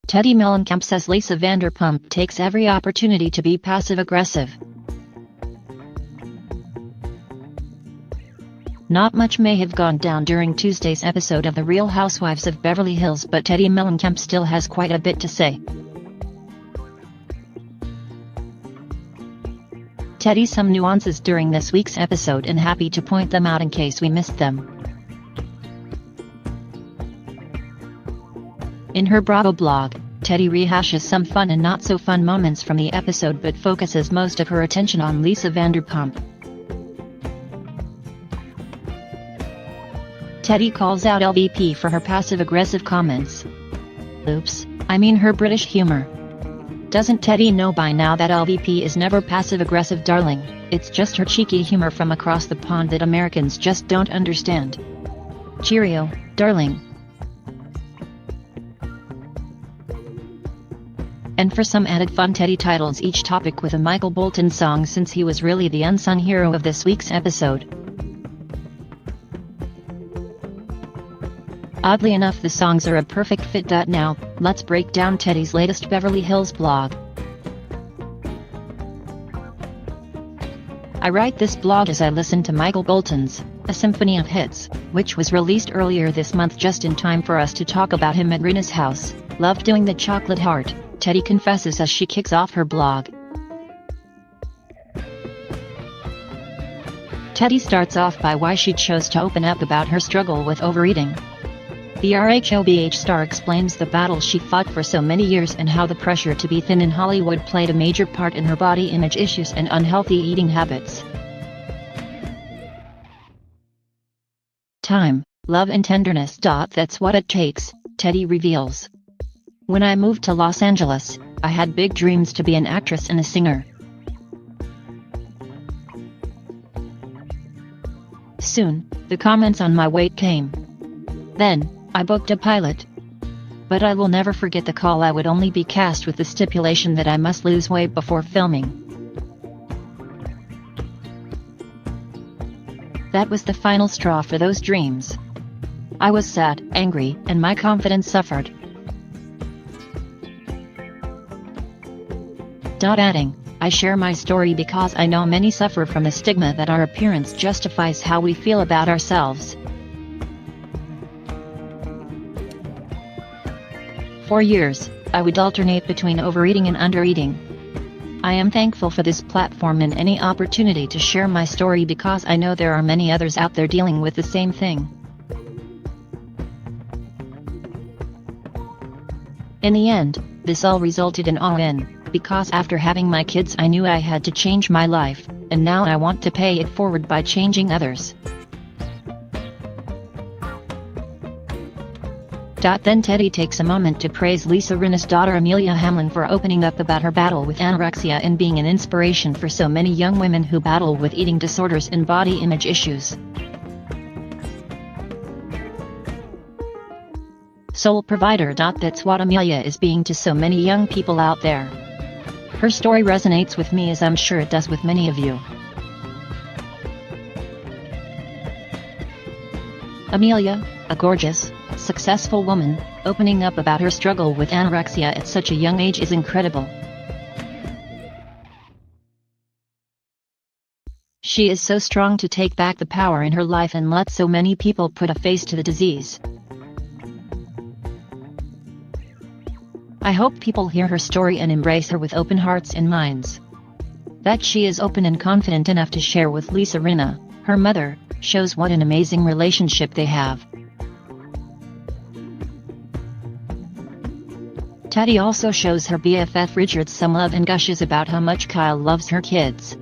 Teddi Mellencamp says Lisa Vanderpump takes every opportunity to be passive-aggressive. Not much may have gone down during Tuesday's episode of The Real Housewives of Beverly Hills, but Teddi Mellencamp still has quite a bit to say. Teddi some nuances during this week's episode and happy to point them out in case we missed them. In her Bravo blog, Teddi rehashes some fun and not so fun moments from the episode but focuses most of her attention on Lisa Vanderpump. Teddi calls out LVP for her passive-aggressive comments. Oops, I mean her British humor. Doesn't Teddi know by now that LVP is never passive-aggressive, darling? It's just her cheeky humor from across the pond that Americans just don't understand. Cheerio, darling. And for some added fun, Teddi titles each topic with a Michael Bolton song since he was really the unsung hero of this week's episode. Oddly enough, the songs are a perfect fit. Now, let's break down Teddi's latest Beverly Hills blog. I write this blog as I listen to Michael Bolton's A Symphony of Hits, which was released earlier this month just in time for us to talk about him at Rinna's house. Loved doing the chocolate heart, Teddi confesses as she kicks off her blog. Teddi starts off by why she chose to open up about her struggle with overeating. The RHOBH star explains the battle she fought for so many years and how the pressure to be thin in Hollywood played a major part in her body image issues and unhealthy eating habits. Time, love and tenderness. That's what it takes, Teddi reveals. When I moved to Los Angeles, I had big dreams to be an actress and a singer. Soon, the comments on my weight came. Then, I booked a pilot. But I will never forget the call. I would only be cast with the stipulation that I must lose weight before filming. That was the final straw for those dreams. I was sad, angry, and my confidence suffered. Adding, I share my story because I know many suffer from the stigma that our appearance justifies how we feel about ourselves. For years, I would alternate between overeating and undereating. I am thankful for this platform and any opportunity to share my story because I know there are many others out there dealing with the same thing. In the end, this all resulted in all-in, because after having my kids I knew I had to change my life, and now I want to pay it forward by changing others. Then Teddi takes a moment to praise Lisa Rinna's daughter Amelia Hamlin for opening up about her battle with anorexia and being an inspiration for so many young women who battle with eating disorders and body image issues. Soul provider. That's what Amelia is being to so many young people out there. Her story resonates with me as I'm sure it does with many of you. Amelia, a gorgeous, successful woman, opening up about her struggle with anorexia at such a young age is incredible. She is so strong to take back the power in her life and let so many people put a face to the disease. I hope people hear her story and embrace her with open hearts and minds. That she is open and confident enough to share with Lisa Rinna, her mother, shows what an amazing relationship they have. Teddi also shows her BFF Richard some love and gushes about how much Kyle loves her kids.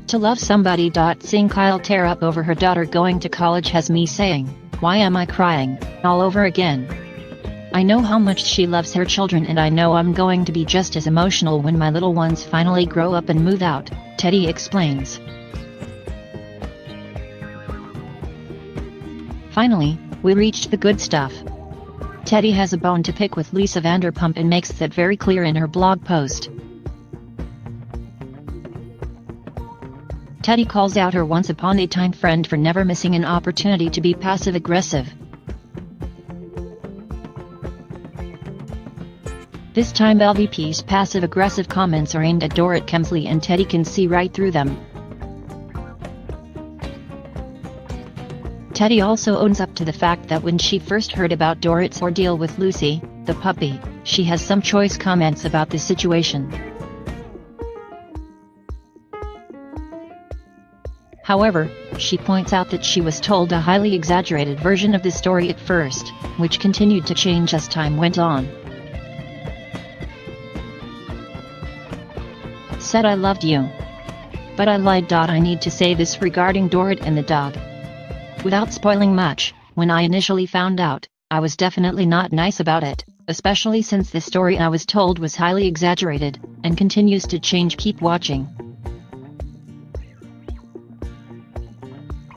To love somebody. Seeing Kyle tear up over her daughter going to college has me saying, "Why am I crying?" all over again. I know how much she loves her children and I know I'm going to be just as emotional when my little ones finally grow up and move out, Teddi explains. Finally, we reached the good stuff. Teddi has a bone to pick with Lisa Vanderpump and makes that very clear in her blog post. Teddi calls out her once-upon-a-time friend for never missing an opportunity to be passive-aggressive. This time LVP's passive-aggressive comments are aimed at Dorit Kemsley, and Teddi can see right through them. Teddi also owns up to the fact that when she first heard about Dorit's ordeal with Lucy, the puppy, she has some choice comments about the situation. However, she points out that she was told a highly exaggerated version of the story at first, which continued to change as time went on. Said I loved you. But I lied. I need to say this regarding Dorit and the dog. Without spoiling much, when I initially found out, I was definitely not nice about it, especially since the story I was told was highly exaggerated, and continues to change. Keep watching.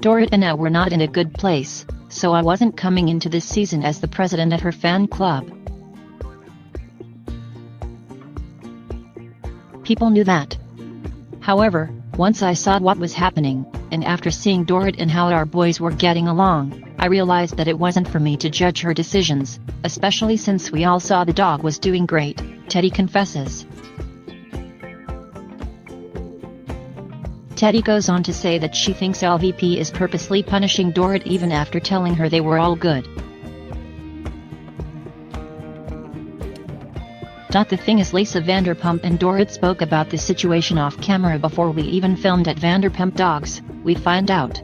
Dorit and I were not in a good place, so I wasn't coming into this season as the president of her fan club. People knew that. However, once I saw what was happening, and after seeing Dorit and how our boys were getting along, I realized that it wasn't for me to judge her decisions, especially since we all saw the dog was doing great, Teddi confesses. Teddi goes on to say that she thinks LVP is purposely punishing Dorit even after telling her they were all good. The thing is, Lisa Vanderpump and Dorit spoke about the situation off camera before we even filmed at Vanderpump Dogs, we find out.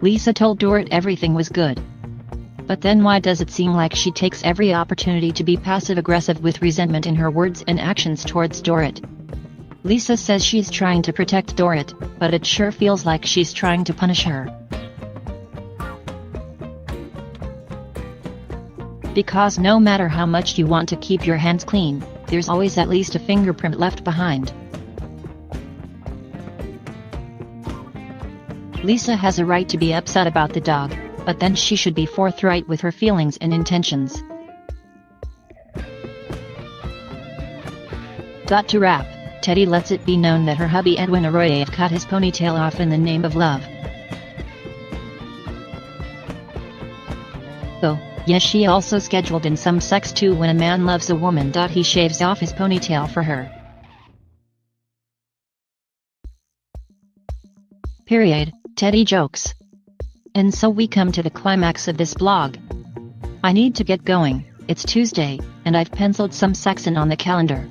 Lisa told Dorit everything was good. But then why does it seem like she takes every opportunity to be passive-aggressive with resentment in her words and actions towards Dorit? Lisa says she's trying to protect Dorit, but it sure feels like she's trying to punish her. Because no matter how much you want to keep your hands clean, there's always at least a fingerprint left behind. Lisa has a right to be upset about the dog, but then she should be forthright with her feelings and intentions. To wrap, Teddi lets it be known that her hubby Edwin Arroyo cut his ponytail off in the name of love. Oh, yes, she also scheduled in some sex too. When a man loves a woman, he shaves off his ponytail for her. Period, Teddi jokes. And so we come to the climax of this vlog. I need to get going, it's Tuesday, and I've penciled some sex in on the calendar.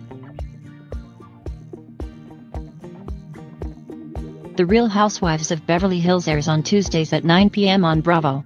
The Real Housewives of Beverly Hills airs on Tuesdays at 9 p.m. on Bravo.